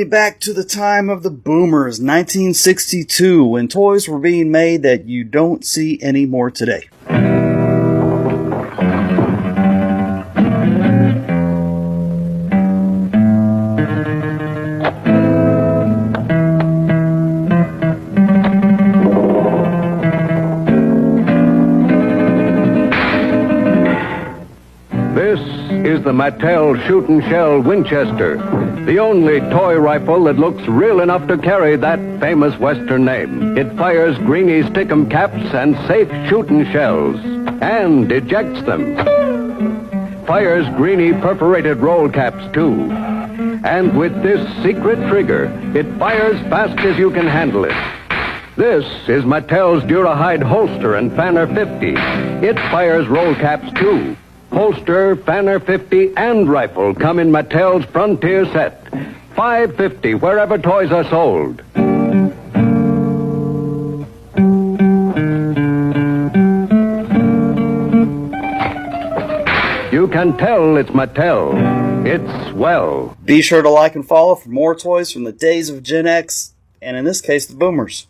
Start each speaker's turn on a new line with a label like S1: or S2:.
S1: Back to the time of the boomers, 1962, when toys were being made that you don't see anymore today.
S2: This is the Mattel Shoot and Shell Winchester, the only toy rifle that looks real enough to carry that famous Western name. It fires greeny stickum caps and safe shooting shells, and ejects them. Fires greeny perforated roll caps, too. And with this secret trigger, it fires fast as you can handle it. This is Mattel's Durahide holster and Fanner 50. It fires roll caps, too. Holster, Fanner 50, and rifle come in Mattel's Frontier set. $5.50 wherever toys are sold. You can tell it's Mattel. It's swell.
S1: Be sure to like and follow for more toys from the days of Gen X, and in this case, the boomers.